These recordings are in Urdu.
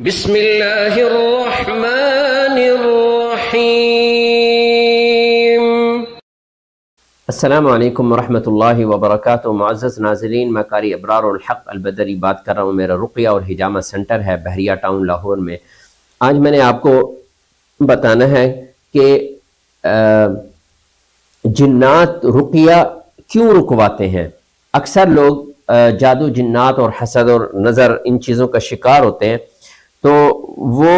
بسم اللہ الرحمن الرحیم۔ السلام علیکم ورحمۃ اللہ وبرکاتہ۔ معزز ناظرین، میں قاری ابرار الحق البدری بات کر رہا ہوں۔ میرا رقیہ اور حجامہ سینٹر ہے بحریہ ٹاؤن لاہور میں۔ آج میں نے آپ کو بتانا ہے کہ جنات رقیہ کیوں رکواتے ہیں۔ اکثر لوگ جادو، جنات اور حسد اور نظر ان چیزوں کا شکار ہوتے ہیں، تو وہ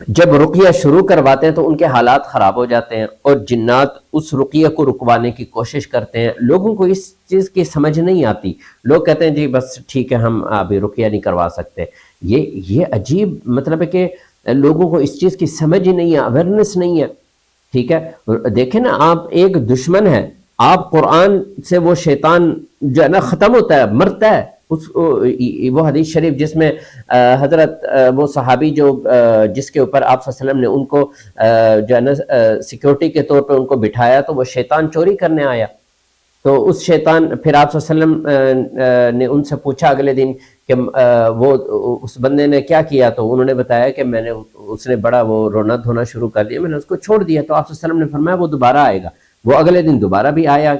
جب رقیہ شروع کرواتے ہیں تو ان کے حالات خراب ہو جاتے ہیں اور جنات اس رقیہ کو رکوانے کی کوشش کرتے ہیں۔ لوگوں کو اس چیز کی سمجھ نہیں آتی۔ لوگ کہتے ہیں جی بس ٹھیک ہے، ہم ابھی رقیہ نہیں کروا سکتے۔ یہ عجیب مطلب ہے کہ لوگوں کو اس چیز کی سمجھ ہی نہیں ہے، اویئرنیس نہیں ہے۔ ٹھیک ہے، دیکھیں نا، آپ ایک دشمن ہے، آپ قرآن سے وہ شیطان جو ہے نا ختم ہوتا ہے، مرتا ہے۔ وہ حدیث شریف جس میں حضرت وہ صحابی جو جس کے اوپر آپ صلی اللہ علیہ وسلم نے ان کو جو ہے نا سیکیورٹی کے طور پہ ان کو بٹھایا، تو وہ شیطان چوری کرنے آیا، تو اس شیطان پھر آپ صلی اللہ علیہ وسلم نے ان سے پوچھا اگلے دن کہ وہ اس بندے نے کیا کیا، تو انہوں نے بتایا کہ اس نے بڑا وہ رونا دھونا شروع کر دیا، میں نے اس کو چھوڑ دیا۔ تو آپ صلی اللہ علیہ وسلم نے فرمایا وہ دوبارہ آئے گا۔ وہ اگلے دن دوبارہ بھی آیا،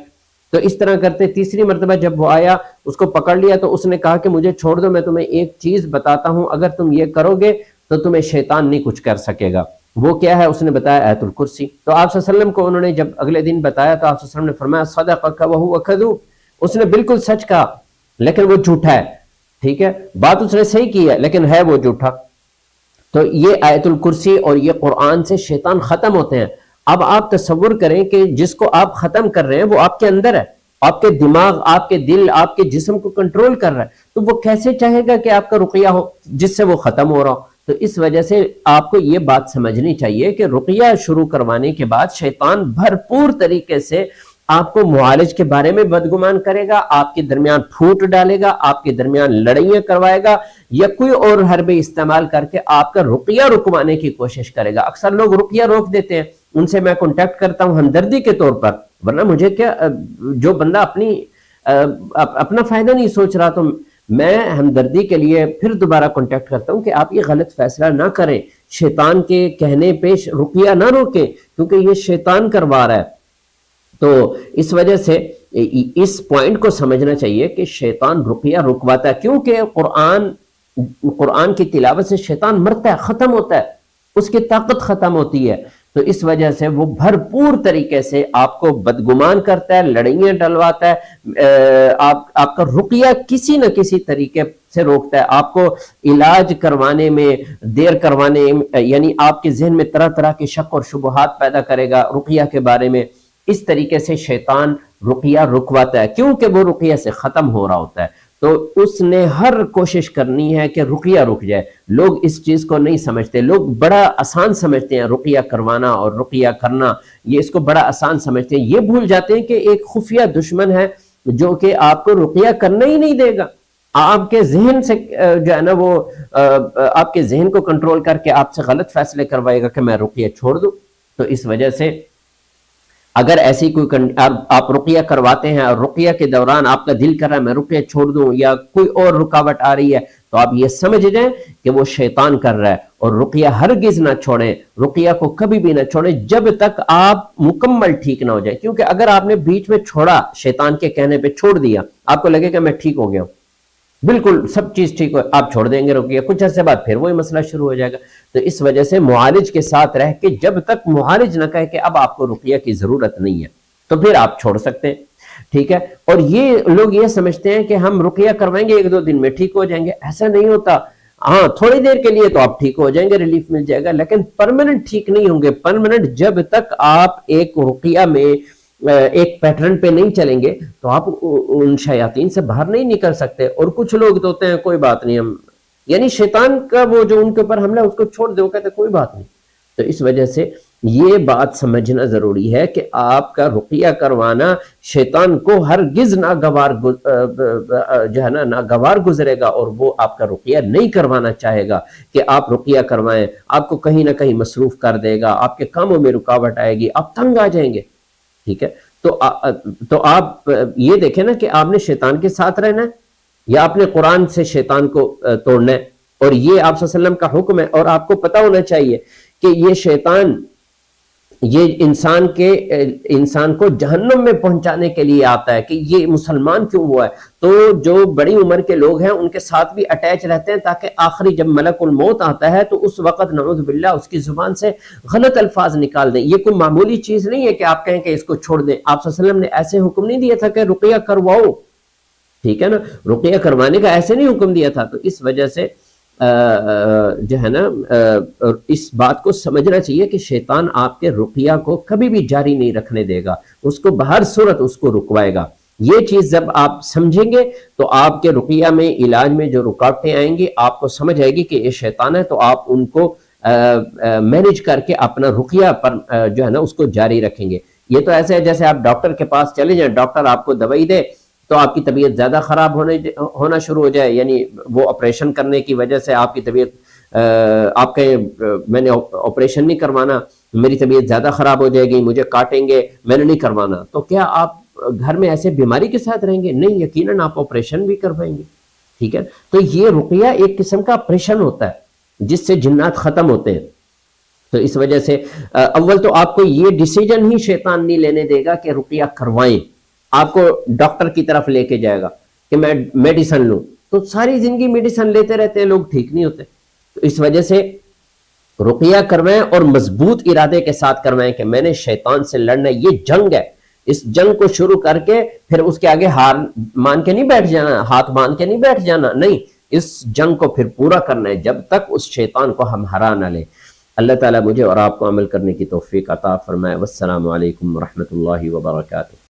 تو اس طرح کرتے تیسری مرتبہ جب وہ آیا، اس کو پکڑ لیا، تو اس نے کہا کہ مجھے چھوڑ دو، میں تمہیں ایک چیز بتاتا ہوں، اگر تم یہ کرو گے تو تمہیں شیطان نہیں کچھ کر سکے گا۔ وہ کیا ہے؟ اس نے بتایا آیت الکرسی۔ تو آپ صلی اللہ علیہ وسلم کو انہوں نے جب اگلے دن بتایا تو آپ صلی اللہ علیہ وسلم نے فرمایا صدقک وہو کذوب، اس نے بالکل سچ کہا لیکن وہ جھوٹا ہے۔ ٹھیک ہے، بات اس نے صحیح کی ہے لیکن ہے وہ جھوٹا۔ تو یہ آیت الکرسی اور یہ قرآن سے شیطان ختم ہوتے ہیں۔ اب آپ تصور کریں کہ جس کو آپ ختم کر رہے ہیں وہ آپ کے اندر ہے، آپ کے دماغ، آپ کے دل، آپ کے جسم کو کنٹرول کر رہا ہے، تو وہ کیسے چاہے گا کہ آپ کا رقیہ ہو جس سے وہ ختم ہو رہا ہو؟ تو اس وجہ سے آپ کو یہ بات سمجھنی چاہیے کہ رقیہ شروع کروانے کے بعد شیطان بھرپور طریقے سے آپ کو معالج کے بارے میں بدگمان کرے گا، آپ کے درمیان پھوٹ ڈالے گا، آپ کے درمیان لڑائیاں کروائے گا، یا کوئی اور حربے استعمال کر کے آپ کا رقیہ رکوانے کی کوشش کرے گا۔ اکثر لوگ رقیہ روک دیتے ہیں، ان سے میں کانٹیکٹ کرتا ہوں ہمدردی کے طور پر، ورنہ مجھے کیا، جو بندہ اپنا فائدہ نہیں سوچ رہا تو میں ہمدردی کے لیے پھر دوبارہ کانٹیکٹ کرتا ہوں کہ آپ یہ غلط فیصلہ نہ کریں، شیطان کے کہنے پہ رقیہ نہ روکیں، کیونکہ یہ شیطان کروا رہا ہے۔ تو اس وجہ سے اس پوائنٹ کو سمجھنا چاہیے کہ شیطان رقیہ رکواتا ہے، کیونکہ قرآن کی تلاوت سے شیطان مرتا ہے، ختم ہوتا ہے، اس کی طاقت ختم ہوتی ہے۔ تو اس وجہ سے وہ بھرپور طریقے سے آپ کو بدگمان کرتا ہے، لڑائیاں ڈلواتا ہے، آپ کا رقیہ کسی نہ کسی طریقے سے روکتا ہے، آپ کو علاج کروانے میں دیر کروانے، یعنی آپ کے ذہن میں طرح طرح کے شک اور شبہات پیدا کرے گا رقیہ کے بارے میں۔ اس طریقے سے شیطان رقیہ رکواتا ہے، کیونکہ وہ رقیہ سے ختم ہو رہا ہوتا ہے، تو اس نے ہر کوشش کرنی ہے کہ رقیہ رک جائے۔ لوگ اس چیز کو نہیں سمجھتے، لوگ بڑا آسان سمجھتے ہیں رقیہ کروانا اور رقیہ کرنا، یہ اس کو بڑا آسان سمجھتے ہیں، یہ بھول جاتے ہیں کہ ایک خفیہ دشمن ہے جو کہ آپ کو رقیہ کرنا ہی نہیں دے گا، آپ کے ذہن سے جو ہے نا وہ آپ کے ذہن کو کنٹرول کر کے آپ سے غلط فیصلے کروائے گا کہ میں رقیہ چھوڑ دوں۔ تو اس وجہ سے اگر ایسی کوئی آپ رقیہ کرواتے ہیں اور رقیہ کے دوران آپ کا دل کر رہا ہے میں رقیہ چھوڑ دوں، یا کوئی اور رکاوٹ آ رہی ہے، تو آپ یہ سمجھ جائیں کہ وہ شیطان کر رہا ہے، اور رقیہ ہرگز نہ چھوڑیں، رقیہ کو کبھی بھی نہ چھوڑیں جب تک آپ مکمل ٹھیک نہ ہو جائیں۔ کیونکہ اگر آپ نے بیچ میں چھوڑا، شیطان کے کہنے پہ چھوڑ دیا، آپ کو لگے کہ میں ٹھیک ہو گیا ہوں، بالکل سب چیز ٹھیک ہو، آپ چھوڑ دیں گے رقیہ، کچھ عرصے بعد پھر وہی مسئلہ شروع ہو جائے گا۔ تو اس وجہ سے معالج کے ساتھ رہ کے جب تک معالج نہ کہے کہ اب آپ کو رقیہ کی ضرورت نہیں ہے، تو پھر آپ چھوڑ سکتے ہیں۔ ٹھیک ہے، اور یہ لوگ یہ سمجھتے ہیں کہ ہم رقیہ کروائیں گے ایک دو دن میں ٹھیک ہو جائیں گے، ایسا نہیں ہوتا۔ ہاں تھوڑی دیر کے لیے تو آپ ٹھیک ہو جائیں گے، ریلیف مل جائے گا، لیکن پرماننٹ ٹھیک نہیں ہوں گے۔ پرماننٹ جب تک آپ ایک رقیہ میں ایک پیٹرن پہ نہیں چلیں گے تو آپ ان شیاطین سے باہر نہیں نکل سکتے۔ اور کچھ لوگ تو ہوتے ہیں کوئی بات نہیں، ہم یعنی شیطان کا وہ جو ان کے اوپر حملہ اس کو چھوڑ دے، وہ کہتے ہیں کوئی بات نہیں۔ تو اس وجہ سے یہ بات سمجھنا ضروری ہے کہ آپ کا رقیہ کروانا شیطان کو ہرگز ناگوار جو ہے نا ناگوار گزرے گا، اور وہ آپ کا رقیہ نہیں کروانا چاہے گا کہ آپ رقیہ کروائیں، آپ کو کہیں نہ کہیں مصروف کر دے گا، آپ کے کاموں میں رکاوٹ آئے گی، آپ تنگ آ جائیں گے۔ ٹھیک ہے، تو آپ یہ دیکھیں نا کہ آپ نے شیطان کے ساتھ رہنا ہے یا آپ نے قرآن سے شیطان کو توڑنا ہے۔ اور یہ آپ صلی اللہ علیہ وسلم کا حکم ہے، اور آپ کو پتہ ہونا چاہیے کہ یہ شیطان یہ انسان کو جہنم میں پہنچانے کے لیے آتا ہے کہ یہ مسلمان کیوں ہوا ہے، تو جو بڑی عمر کے لوگ ہیں ان کے ساتھ بھی اٹیچ رہتے ہیں، تاکہ آخری جب ملک الموت آتا ہے تو اس وقت نعوذ باللہ اس کی زبان سے غلط الفاظ نکال دیں۔ یہ کوئی معمولی چیز نہیں ہے کہ آپ کہیں کہ اس کو چھوڑ دیں۔ آپ صلی اللہ علیہ وسلم نے ایسے حکم نہیں دیا تھا کہ رقیہ کرواؤ، ٹھیک ہے نا، رقیہ کروانے کا ایسے نہیں حکم دیا تھا۔ تو اس وجہ سے جو ہے نا اس بات کو سمجھنا چاہیے کہ شیطان آپ کے رقیہ کو کبھی بھی جاری نہیں رکھنے دے گا، اس کو بہر صورت اس کو رکوائے گا۔ یہ چیز جب آپ سمجھیں گے تو آپ کے رقیہ میں، علاج میں جو رکاوٹیں آئیں گی آپ کو سمجھ آئے گی کہ یہ شیطان ہے، تو آپ ان کو مینج کر کے اپنا رقیہ پر جو ہے نا اس کو جاری رکھیں گے۔ یہ تو ایسے ہے جیسے آپ ڈاکٹر کے پاس چلے جائیں، ڈاکٹر آپ کو دوائی دے تو آپ کی طبیعت زیادہ خراب ہونا شروع ہو جائے، یعنی وہ آپریشن کرنے کی وجہ سے آپ کی طبیعت آپ کہیں میں نے آپریشن نہیں کروانا، میری طبیعت زیادہ خراب ہو جائے گی، مجھے کاٹیں گے، میں نے نہیں کروانا، تو کیا آپ گھر میں ایسے بیماری کے ساتھ رہیں گے؟ نہیں، یقیناً آپ آپریشن بھی کروائیں گے، ٹھیک ہے۔ تو یہ رقیہ ایک قسم کا آپریشن ہوتا ہے جس سے جنات ختم ہوتے ہیں۔ تو اس وجہ سے اول تو آپ کو یہ ڈیسیجن ہی شیطان نہیں لینے دے گا کہ رقیہ کروائیں، آپ کو ڈاکٹر کی طرف لے کے جائے گا کہ میں میڈیسن لوں، تو ساری زندگی میڈیسن لیتے رہتے ہیں لوگ، ٹھیک نہیں ہوتے۔ تو اس وجہ سے رقیہ کروائیں اور مضبوط ارادے کے ساتھ کروائیں کہ میں نے شیطان سے لڑنا ہے، یہ جنگ ہے، اس جنگ کو شروع کر کے پھر اس کے آگے ہار مان کے نہیں بیٹھ جانا، ہاتھ باندھ کے نہیں بیٹھ جانا، نہیں، اس جنگ کو پھر پورا کرنا ہے جب تک اس شیطان کو ہم ہرا نہ لیں۔ اللہ تعالیٰ مجھے اور آپ کو عمل کرنے کی توفیق عطا فرمائے۔ والسلام علیکم ورحمۃ اللہ وبرکاتہ۔